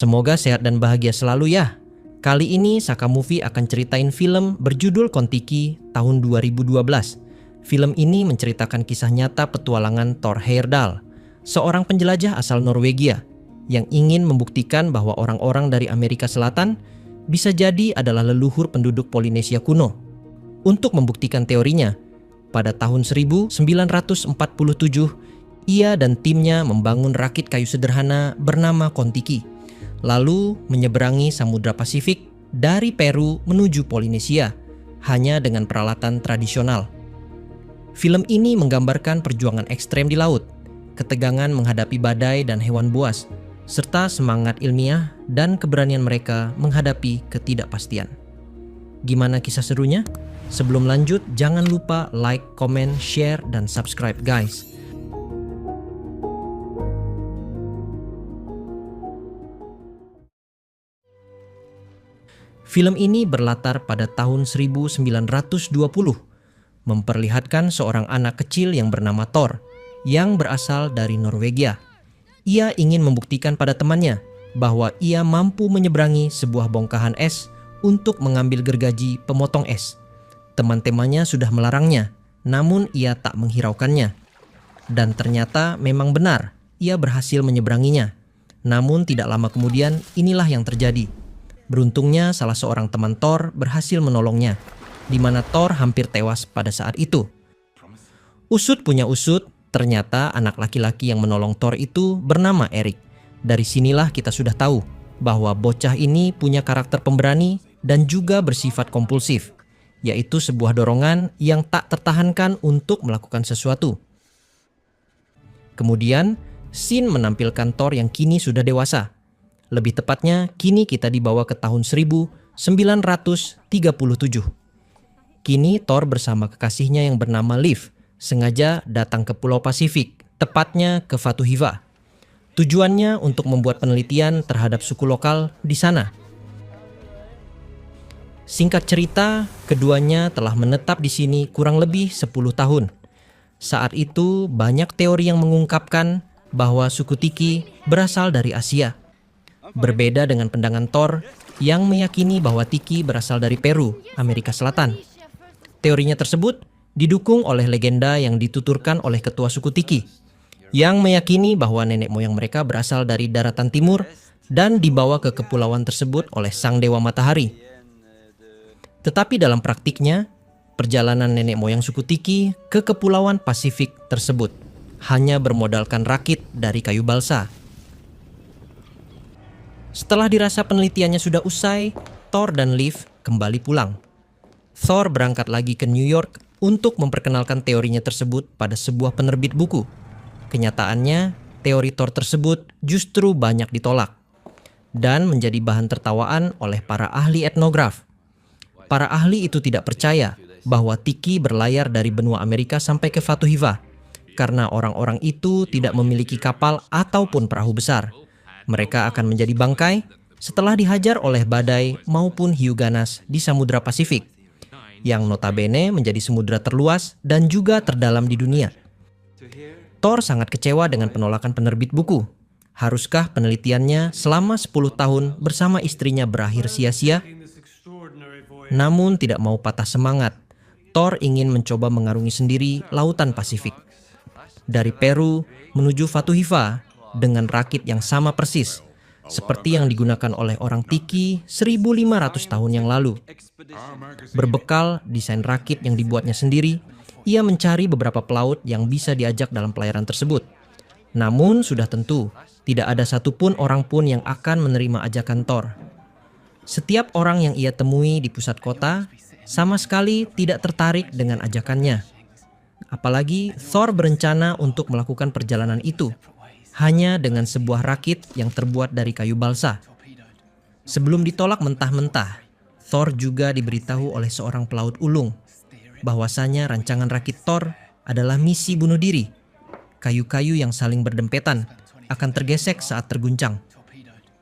Semoga sehat dan bahagia selalu ya. Kali ini Saka Movie akan ceritain film berjudul Kon-Tiki tahun 2012. Film ini menceritakan kisah nyata petualangan Thor Heyerdahl, seorang penjelajah asal Norwegia yang ingin membuktikan bahwa orang-orang dari Amerika Selatan bisa jadi adalah leluhur penduduk Polinesia kuno. Untuk membuktikan teorinya, pada tahun 1947, ia dan timnya membangun rakit kayu sederhana bernama Kon-Tiki, lalu menyeberangi Samudra Pasifik dari Peru menuju Polinesia hanya dengan peralatan tradisional. Film ini menggambarkan perjuangan ekstrem di laut, ketegangan menghadapi badai dan hewan buas, serta semangat ilmiah dan keberanian mereka menghadapi ketidakpastian. Gimana kisah serunya? Sebelum lanjut, jangan lupa like, comment, share, dan subscribe guys. Film ini berlatar pada tahun 1920, memperlihatkan seorang anak kecil yang bernama Thor, yang berasal dari Norwegia. Ia ingin membuktikan pada temannya bahwa ia mampu menyeberangi sebuah bongkahan es untuk mengambil gergaji pemotong es. Teman-temannya sudah melarangnya, namun ia tak menghiraukannya. Dan ternyata memang benar, ia berhasil menyeberanginya. Namun tidak lama kemudian, inilah yang terjadi. Beruntungnya salah seorang teman Thor berhasil menolongnya, di mana Thor hampir tewas pada saat itu. Usut punya usut, ternyata anak laki-laki yang menolong Thor itu bernama Erik. Dari sinilah kita sudah tahu bahwa bocah ini punya karakter pemberani dan juga bersifat kompulsif, yaitu sebuah dorongan yang tak tertahankan untuk melakukan sesuatu. Kemudian, scene menampilkan Thor yang kini sudah dewasa. Lebih tepatnya, kini kita dibawa ke tahun 1937. Kini Thor bersama kekasihnya yang bernama Liv sengaja datang ke Pulau Pasifik, tepatnya ke Fatuhiva. Tujuannya untuk membuat penelitian terhadap suku lokal di sana. Singkat cerita, keduanya telah menetap di sini kurang lebih 10 tahun. Saat itu banyak teori yang mengungkapkan bahwa suku Tiki berasal dari Asia. Berbeda dengan pandangan Thor yang meyakini bahwa Tiki berasal dari Peru, Amerika Selatan. Teorinya tersebut didukung oleh legenda yang dituturkan oleh ketua suku Tiki, yang meyakini bahwa nenek moyang mereka berasal dari daratan timur dan dibawa ke kepulauan tersebut oleh sang dewa matahari. Tetapi dalam praktiknya, perjalanan nenek moyang suku Tiki ke kepulauan Pasifik tersebut hanya bermodalkan rakit dari kayu balsa. Setelah dirasa penelitiannya sudah usai, Thor dan Liv kembali pulang. Thor berangkat lagi ke New York untuk memperkenalkan teorinya tersebut pada sebuah penerbit buku. Kenyataannya, teori Thor tersebut justru banyak ditolak dan menjadi bahan tertawaan oleh para ahli etnograf. Para ahli itu tidak percaya bahwa Tiki berlayar dari benua Amerika sampai ke Fatuhiva karena orang-orang itu tidak memiliki kapal ataupun perahu besar. Mereka akan menjadi bangkai setelah dihajar oleh badai maupun hiu ganas di Samudra Pasifik, yang notabene menjadi samudra terluas dan juga terdalam di dunia. Thor sangat kecewa dengan penolakan penerbit buku. Haruskah penelitiannya selama 10 tahun bersama istrinya berakhir sia-sia? Namun tidak mau patah semangat, Thor ingin mencoba mengarungi sendiri lautan Pasifik. Dari Peru menuju Fatuhiva dengan rakit yang sama persis seperti yang digunakan oleh orang Tiki 1500 tahun yang lalu. Berbekal desain rakit yang dibuatnya sendiri, ia mencari beberapa pelaut yang bisa diajak dalam pelayaran tersebut. Namun sudah tentu, tidak ada satupun orang pun yang akan menerima ajakan Thor. Setiap orang yang ia temui di pusat kota sama sekali tidak tertarik dengan ajakannya. Apalagi Thor berencana untuk melakukan perjalanan itu hanya dengan sebuah rakit yang terbuat dari kayu balsa. Sebelum ditolak mentah-mentah, Thor juga diberitahu oleh seorang pelaut ulung bahwasanya rancangan rakit Thor adalah misi bunuh diri. Kayu-kayu yang saling berdempetan akan tergesek saat terguncang,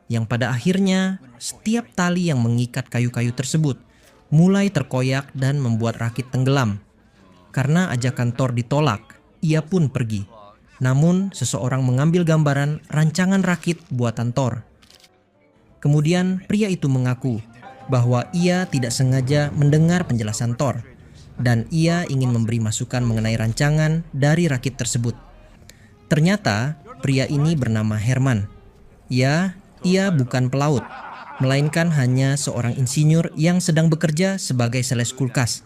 yang pada akhirnya setiap tali yang mengikat kayu-kayu tersebut mulai terkoyak dan membuat rakit tenggelam. Karena ajakan Thor ditolak, ia pun pergi. Namun, seseorang mengambil gambaran rancangan rakit buatan Thor. Kemudian pria itu mengaku bahwa ia tidak sengaja mendengar penjelasan Thor dan ia ingin memberi masukan mengenai rancangan dari rakit tersebut. Ternyata pria ini bernama Herman. Ya, ia bukan pelaut, melainkan hanya seorang insinyur yang sedang bekerja sebagai sales kulkas.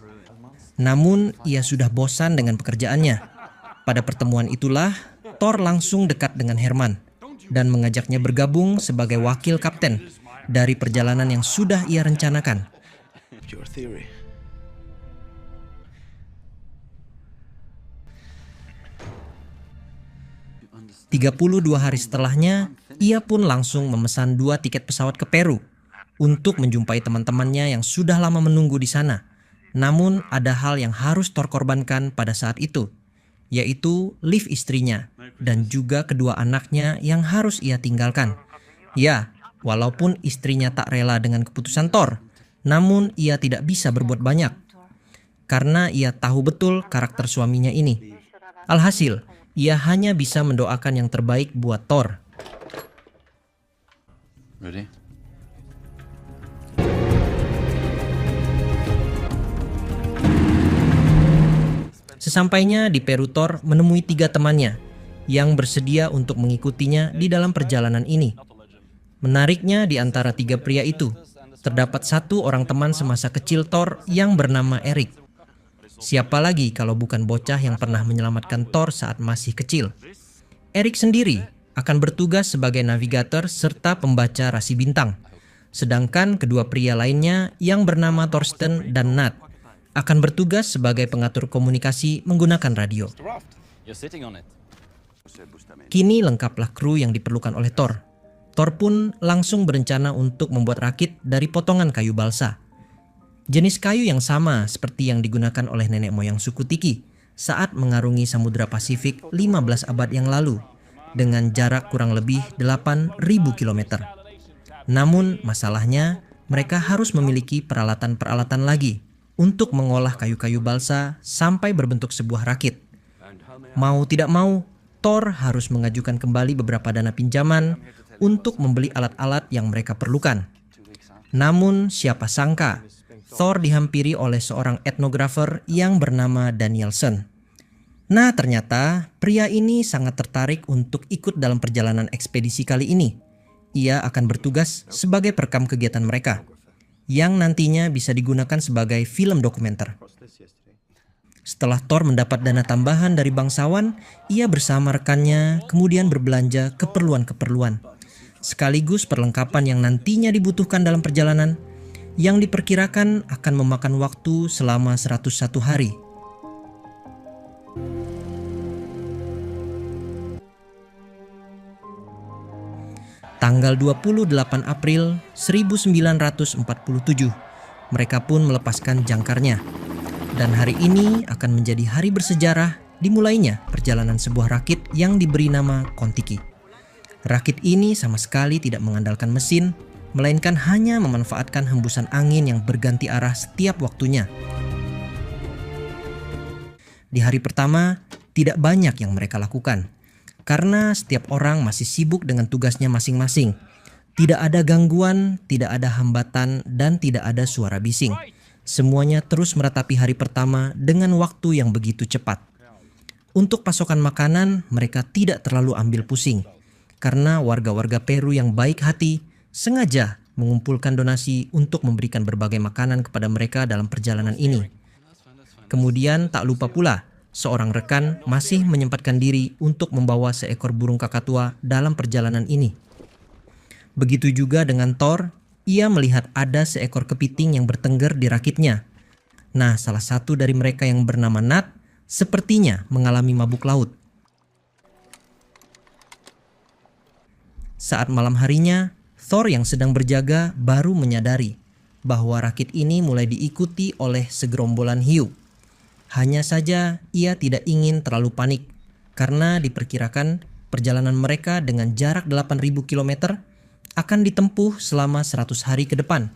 Namun ia sudah bosan dengan pekerjaannya. Pada pertemuan itulah Thor langsung dekat dengan Herman dan mengajaknya bergabung sebagai wakil kapten dari perjalanan yang sudah ia rencanakan. 32 hari setelahnya, ia pun langsung memesan 2 tiket pesawat ke Peru untuk menjumpai teman-temannya yang sudah lama menunggu di sana. Namun ada hal yang harus Thor korbankan pada saat itu, yaitu Liv istrinya dan juga kedua anaknya yang harus ia tinggalkan. Ya, walaupun istrinya tak rela dengan keputusan Thor, namun ia tidak bisa berbuat banyak karena ia tahu betul karakter suaminya ini. Alhasil, ia hanya bisa mendoakan yang terbaik buat Thor. Ready? Sesampainya di Peru, Thor menemui 3 temannya yang bersedia untuk mengikutinya di dalam perjalanan ini. Menariknya, di antara 3 pria itu, terdapat 1 orang teman semasa kecil Thor yang bernama Eric. Siapa lagi kalau bukan bocah yang pernah menyelamatkan Thor saat masih kecil. Eric sendiri akan bertugas sebagai navigator serta pembaca rasi bintang. Sedangkan kedua pria lainnya yang bernama Thorsten dan Nat akan bertugas sebagai pengatur komunikasi menggunakan radio. Kini lengkaplah kru yang diperlukan oleh Thor. Thor pun langsung berencana untuk membuat rakit dari potongan kayu balsa. Jenis kayu yang sama seperti yang digunakan oleh nenek moyang suku Tiki saat mengarungi Samudra Pasifik 15 abad yang lalu dengan jarak kurang lebih 8.000 km. Namun masalahnya mereka harus memiliki peralatan-peralatan lagi untuk mengolah kayu-kayu balsa sampai berbentuk sebuah rakit. Mau tidak mau, Thor harus mengajukan kembali beberapa dana pinjaman untuk membeli alat-alat yang mereka perlukan. Namun siapa sangka, Thor dihampiri oleh seorang etnografer yang bernama Danielson. Nah, ternyata pria ini sangat tertarik untuk ikut dalam perjalanan ekspedisi kali ini. Ia akan bertugas sebagai perekam kegiatan mereka, yang nantinya bisa digunakan sebagai film dokumenter. Setelah Thor mendapat dana tambahan dari bangsawan, ia bersama rekannya kemudian berbelanja keperluan-keperluan, sekaligus perlengkapan yang nantinya dibutuhkan dalam perjalanan, yang diperkirakan akan memakan waktu selama 101 hari. Tanggal 28 April 1947, mereka pun melepaskan jangkarnya. Dan hari ini akan menjadi hari bersejarah dimulainya perjalanan sebuah rakit yang diberi nama Kon-Tiki. Rakit ini sama sekali tidak mengandalkan mesin, melainkan hanya memanfaatkan hembusan angin yang berganti arah setiap waktunya. Di hari pertama, tidak banyak yang mereka lakukan, karena setiap orang masih sibuk dengan tugasnya masing-masing. Tidak ada gangguan, tidak ada hambatan, dan tidak ada suara bising. Semuanya terus meratapi hari pertama dengan waktu yang begitu cepat. Untuk pasokan makanan, mereka tidak terlalu ambil pusing, karena warga-warga Peru yang baik hati sengaja mengumpulkan donasi untuk memberikan berbagai makanan kepada mereka dalam perjalanan ini. Kemudian tak lupa pula, seorang rekan masih menyempatkan diri untuk membawa seekor burung kakatua dalam perjalanan ini. Begitu juga dengan Thor, ia melihat ada seekor kepiting yang bertengger di rakitnya. Nah, salah satu dari mereka yang bernama Nat sepertinya mengalami mabuk laut. Saat malam harinya, Thor yang sedang berjaga baru menyadari bahwa rakit ini mulai diikuti oleh segerombolan hiu. Hanya saja ia tidak ingin terlalu panik karena diperkirakan perjalanan mereka dengan jarak 8.000 km akan ditempuh selama 100 hari ke depan.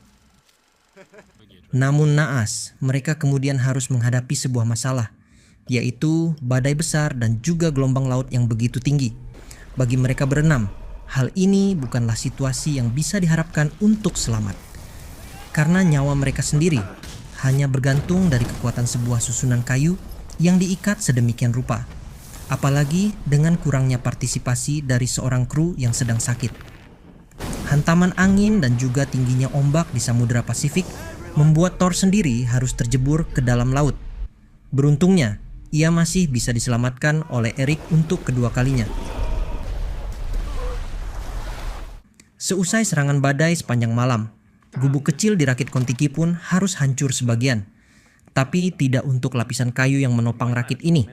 Namun naas, mereka kemudian harus menghadapi sebuah masalah, yaitu badai besar dan juga gelombang laut yang begitu tinggi. Bagi mereka berenam, hal ini bukanlah situasi yang bisa diharapkan untuk selamat. Karena nyawa mereka sendiri hanya bergantung dari kekuatan sebuah susunan kayu yang diikat sedemikian rupa. Apalagi dengan kurangnya partisipasi dari seorang kru yang sedang sakit. Hantaman angin dan juga tingginya ombak di Samudra Pasifik membuat Thor sendiri harus terjebur ke dalam laut. Beruntungnya, ia masih bisa diselamatkan oleh Eric untuk kedua kalinya. Seusai serangan badai sepanjang malam, gubuk kecil di rakit Kon-Tiki pun harus hancur sebagian. Tapi tidak untuk lapisan kayu yang menopang rakit ini.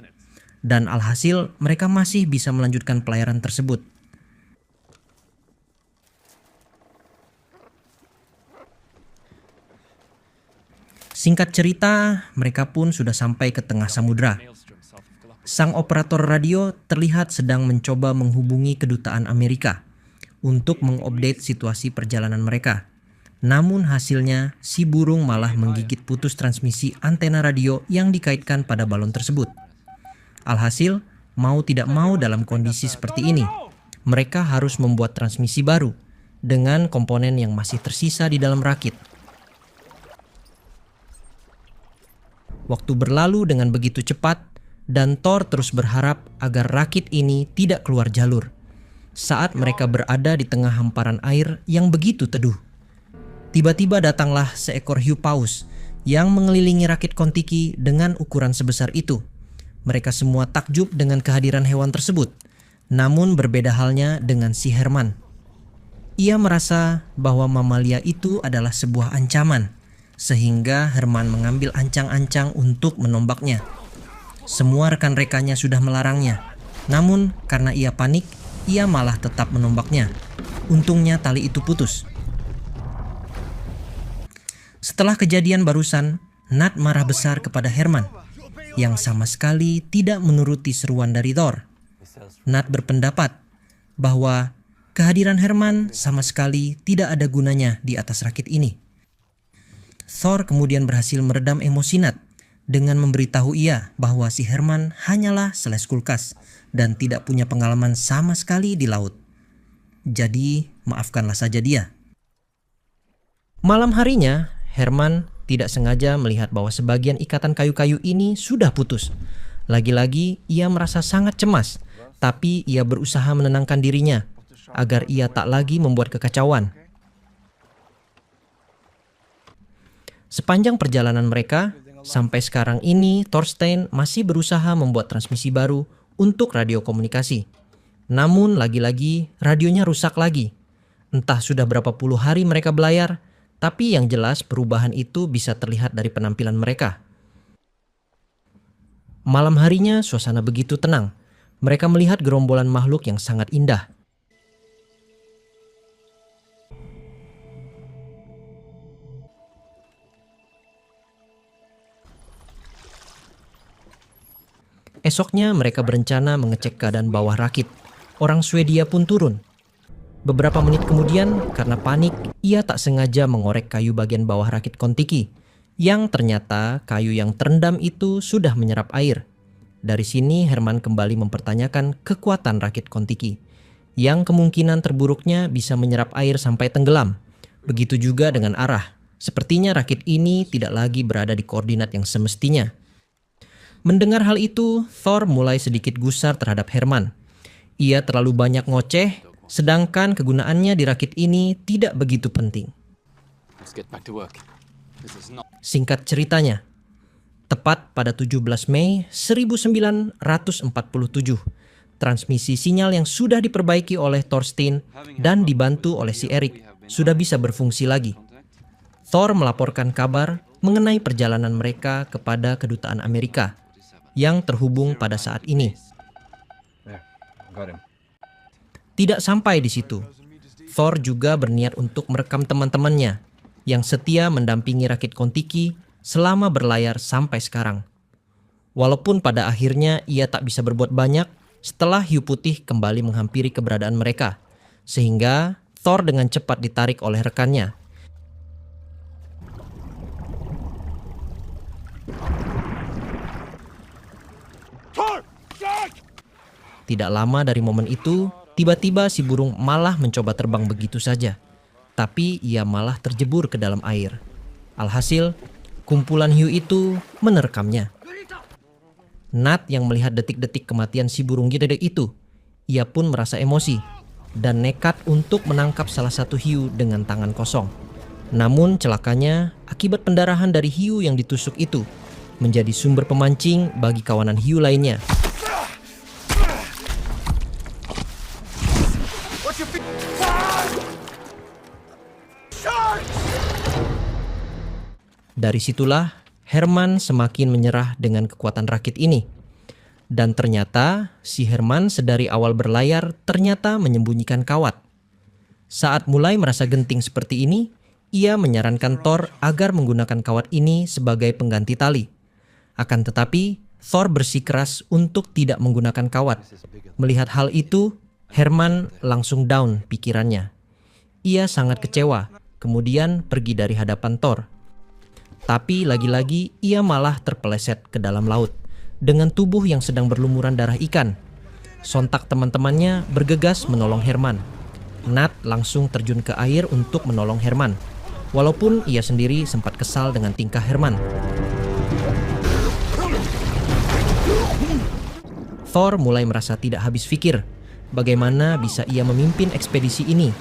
Dan alhasil mereka masih bisa melanjutkan pelayaran tersebut. Singkat cerita, mereka pun sudah sampai ke tengah samudra. Sang operator radio terlihat sedang mencoba menghubungi kedutaan Amerika untuk mengupdate situasi perjalanan mereka. Namun hasilnya, si burung malah menggigit putus transmisi antena radio yang dikaitkan pada balon tersebut. Alhasil, mau tidak mau dalam kondisi seperti ini, mereka harus membuat transmisi baru dengan komponen yang masih tersisa di dalam rakit. Waktu berlalu dengan begitu cepat, dan Thor terus berharap agar rakit ini tidak keluar jalur saat mereka berada di tengah hamparan air yang begitu teduh. Tiba-tiba datanglah seekor hiu paus yang mengelilingi rakit Kon-Tiki dengan ukuran sebesar itu. Mereka semua takjub dengan kehadiran hewan tersebut. Namun berbeda halnya dengan si Herman. Ia merasa bahwa mamalia itu adalah sebuah ancaman, sehingga Herman mengambil ancang-ancang untuk menombaknya. Semua rekan-rekannya sudah melarangnya. Namun karena ia panik, ia malah tetap menombaknya. Untungnya tali itu putus. Setelah kejadian barusan, Nat marah besar kepada Herman yang sama sekali tidak menuruti seruan dari Thor. Nat berpendapat bahwa kehadiran Herman sama sekali tidak ada gunanya di atas rakit ini. Thor kemudian berhasil meredam emosi Nat dengan memberitahu ia bahwa si Herman hanyalah seles kulkas dan tidak punya pengalaman sama sekali di laut. Jadi, maafkanlah saja dia. Malam harinya, Herman tidak sengaja melihat bahwa sebagian ikatan kayu-kayu ini sudah putus. Lagi-lagi ia merasa sangat cemas, tapi ia berusaha menenangkan dirinya agar ia tak lagi membuat kekacauan. Sepanjang perjalanan mereka, sampai sekarang ini Thorstein masih berusaha membuat transmisi baru untuk radio komunikasi. Namun lagi-lagi radionya rusak lagi. Entah sudah berapa puluh hari mereka belayar, tapi yang jelas perubahan itu bisa terlihat dari penampilan mereka. Malam harinya suasana begitu tenang. Mereka melihat gerombolan makhluk yang sangat indah. Esoknya mereka berencana mengecek keadaan bawah rakit. Orang Swedia pun turun. Beberapa menit kemudian, karena panik, ia tak sengaja mengorek kayu bagian bawah rakit Kon-Tiki, yang ternyata kayu yang terendam itu sudah menyerap air. Dari sini Herman kembali mempertanyakan kekuatan rakit Kon-Tiki, yang kemungkinan terburuknya bisa menyerap air sampai tenggelam. Begitu juga dengan arah. Sepertinya rakit ini tidak lagi berada di koordinat yang semestinya. Mendengar hal itu, Thor mulai sedikit gusar terhadap Herman. Ia terlalu banyak ngoceh, sedangkan kegunaannya di rakit ini tidak begitu penting. Singkat ceritanya, tepat pada 17 Mei 1947, transmisi sinyal yang sudah diperbaiki oleh Thorstein dan dibantu oleh si Eric sudah bisa berfungsi lagi. Thor melaporkan kabar mengenai perjalanan mereka kepada kedutaan Amerika yang terhubung pada saat ini. Tidak sampai di situ, Thor juga berniat untuk merekam teman-temannya yang setia mendampingi rakit Kon-Tiki selama berlayar sampai sekarang. Walaupun pada akhirnya ia tak bisa berbuat banyak setelah hiu putih kembali menghampiri keberadaan mereka, sehingga Thor dengan cepat ditarik oleh rekannya. Tidak lama dari momen itu, Tiba-tiba si burung malah mencoba terbang begitu saja, tapi ia malah terjebur ke dalam air. Alhasil, kumpulan hiu itu menerkamnya. Nat yang melihat detik-detik kematian si burung gede itu, ia pun merasa emosi dan nekat untuk menangkap salah satu hiu dengan tangan kosong. Namun celakanya, akibat pendarahan dari hiu yang ditusuk itu menjadi sumber pemancing bagi kawanan hiu lainnya. Dari situlah Herman semakin menyerah dengan kekuatan rakit ini. Dan ternyata si Herman sedari awal berlayar ternyata menyembunyikan kawat. Saat mulai merasa genting seperti ini, ia menyarankan Thor agar menggunakan kawat ini sebagai pengganti tali. Akan tetapi, Thor bersikeras untuk tidak menggunakan kawat. Melihat hal itu, Herman langsung down pikirannya. Ia sangat kecewa, kemudian pergi dari hadapan Thor. Tapi lagi-lagi ia malah terpeleset ke dalam laut dengan tubuh yang sedang berlumuran darah ikan. Sontak teman-temannya bergegas menolong Herman. Nat langsung terjun ke air untuk menolong Herman, walaupun ia sendiri sempat kesal dengan tingkah Herman. Thor mulai merasa tidak habis pikir bagaimana bisa ia memimpin ekspedisi ini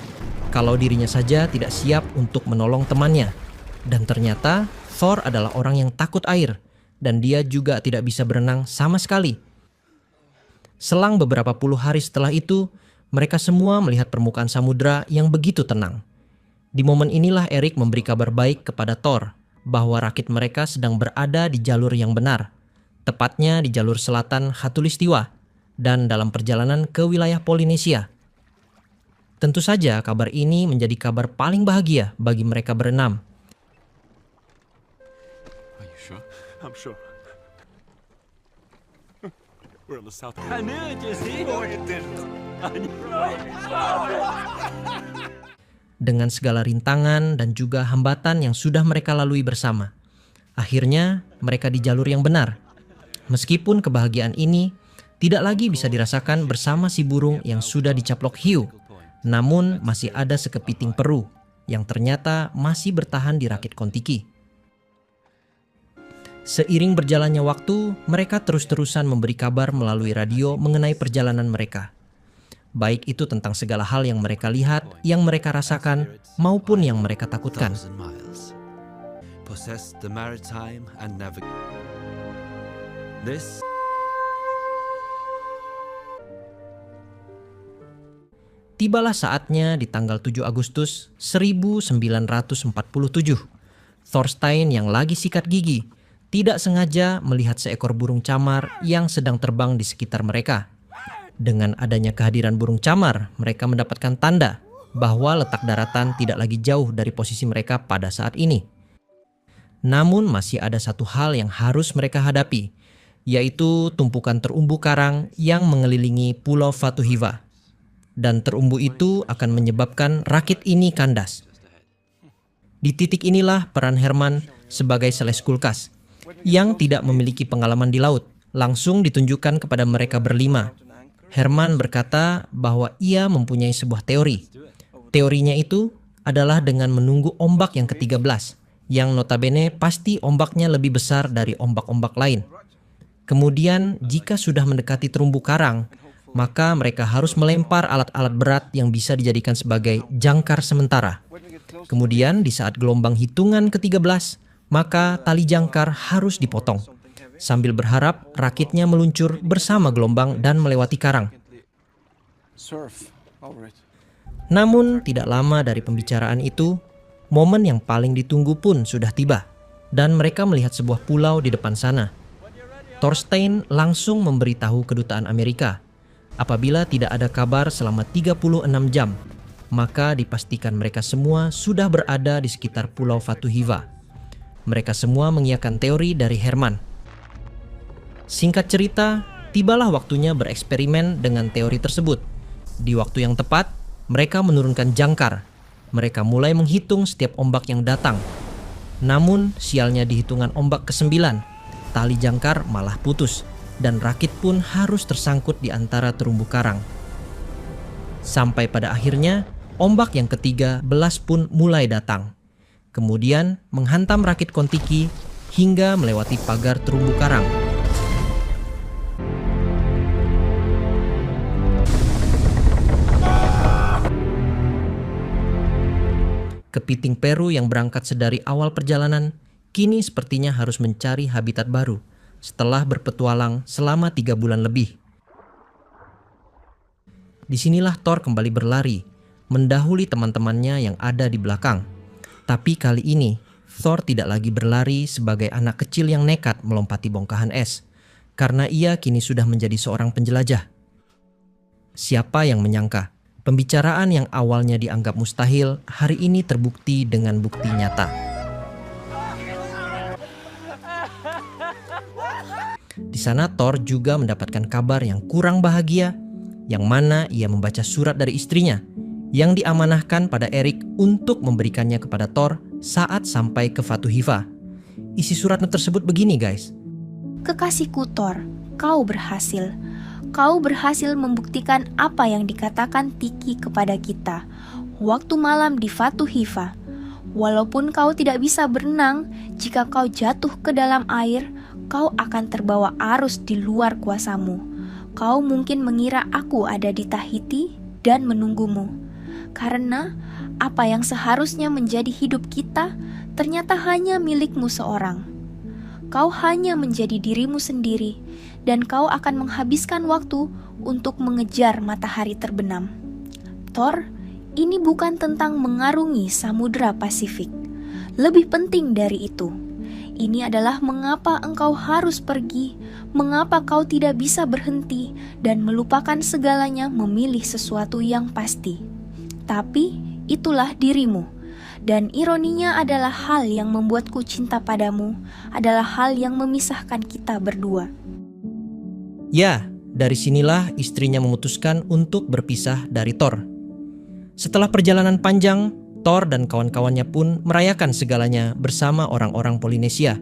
kalau dirinya saja tidak siap untuk menolong temannya. Dan ternyata Thor adalah orang yang takut air dan dia juga tidak bisa berenang sama sekali. Selang beberapa puluh hari setelah itu, mereka semua melihat permukaan samudra yang begitu tenang. Di momen inilah Eric memberi kabar baik kepada Thor bahwa rakit mereka sedang berada di jalur yang benar, tepatnya di jalur selatan Khatulistiwa dan dalam perjalanan ke wilayah Polinesia. Tentu saja kabar ini menjadi kabar paling bahagia bagi mereka berenam. I'm sure. We're on the south. I knew it, you see? No, you didn't. Dengan segala rintangan dan juga hambatan yang sudah mereka lalui bersama, akhirnya mereka di jalur yang benar. Meskipun kebahagiaan ini tidak lagi bisa dirasakan bersama si burung yang sudah dicaplok hiu, namun masih ada sekepiting peru yang ternyata masih bertahan di rakit Kon-Tiki. Seiring berjalannya waktu, mereka terus-terusan memberi kabar melalui radio mengenai perjalanan mereka. Baik itu tentang segala hal yang mereka lihat, yang mereka rasakan, maupun yang mereka takutkan. Tibalah saatnya di tanggal 7 Agustus 1947. Thorstein yang lagi sikat gigi tidak sengaja melihat seekor burung camar yang sedang terbang di sekitar mereka. Dengan adanya kehadiran burung camar, mereka mendapatkan tanda bahwa letak daratan tidak lagi jauh dari posisi mereka pada saat ini. Namun masih ada satu hal yang harus mereka hadapi, yaitu tumpukan terumbu karang yang mengelilingi Pulau Fatuhiva. Dan terumbu itu akan menyebabkan rakit ini kandas. Di titik inilah peran Herman sebagai sales kulkas yang tidak memiliki pengalaman di laut langsung ditunjukkan kepada mereka berlima. Herman berkata bahwa ia mempunyai sebuah teori. Teorinya itu adalah dengan menunggu ombak yang ke-13, yang notabene pasti ombaknya lebih besar dari ombak-ombak lain. Kemudian jika sudah mendekati terumbu karang, maka mereka harus melempar alat-alat berat yang bisa dijadikan sebagai jangkar sementara. Kemudian di saat gelombang hitungan ke-13, maka tali jangkar harus dipotong, sambil berharap rakitnya meluncur bersama gelombang dan melewati karang. Namun tidak lama dari pembicaraan itu, momen yang paling ditunggu pun sudah tiba, dan mereka melihat sebuah pulau di depan sana. Thorstein langsung memberitahu kedutaan Amerika. Apabila tidak ada kabar selama 36 jam, maka dipastikan mereka semua sudah berada di sekitar Pulau Fatuhiva. Mereka semua mengiyakan teori dari Herman. Singkat cerita, tibalah waktunya bereksperimen dengan teori tersebut. Di waktu yang tepat, mereka menurunkan jangkar. Mereka mulai menghitung setiap ombak yang datang. Namun, sialnya di hitungan ombak ke-9, tali jangkar malah putus, dan rakit pun harus tersangkut di antara terumbu karang. Sampai pada akhirnya, ombak yang ketiga belas pun mulai datang. Kemudian menghantam rakit Kon-Tiki hingga melewati pagar terumbu karang. Kepiting Peru yang berangkat sedari awal perjalanan, kini sepertinya harus mencari habitat baru setelah berpetualang selama 3 bulan lebih. Disinilah Thor kembali berlari, mendahului teman-temannya yang ada di belakang. Tapi kali ini, Thor tidak lagi berlari sebagai anak kecil yang nekat melompati bongkahan es, karena ia kini sudah menjadi seorang penjelajah. Siapa yang menyangka, pembicaraan yang awalnya dianggap mustahil, hari ini terbukti dengan bukti nyata. Di sana Thor juga mendapatkan kabar yang kurang bahagia, yang mana ia membaca surat dari istrinya yang diamanahkan pada Erik untuk memberikannya kepada Thor saat sampai ke Fatu Hiva. Isi surat tersebut begini guys. Kekasihku Thor, kau berhasil. Kau berhasil membuktikan apa yang dikatakan Tiki kepada kita waktu malam di Fatu Hiva. Walaupun kau tidak bisa berenang, jika kau jatuh ke dalam air, kau akan terbawa arus di luar kuasamu. Kau mungkin mengira aku ada di Tahiti dan menunggumu. Karena apa yang seharusnya menjadi hidup kita ternyata hanya milikmu seorang. Kau hanya menjadi dirimu sendiri dan kau akan menghabiskan waktu untuk mengejar matahari terbenam. Thor, ini bukan tentang mengarungi Samudra Pasifik. Lebih penting dari itu. Ini adalah mengapa engkau harus pergi, mengapa kau tidak bisa berhenti dan melupakan segalanya memilih sesuatu yang pasti. Tapi itulah dirimu. Dan ironinya adalah hal yang membuatku cinta padamu, adalah hal yang memisahkan kita berdua. Ya, dari sinilah istrinya memutuskan untuk berpisah dari Thor. Setelah perjalanan panjang, Thor dan kawan-kawannya pun merayakan segalanya bersama orang-orang Polinesia.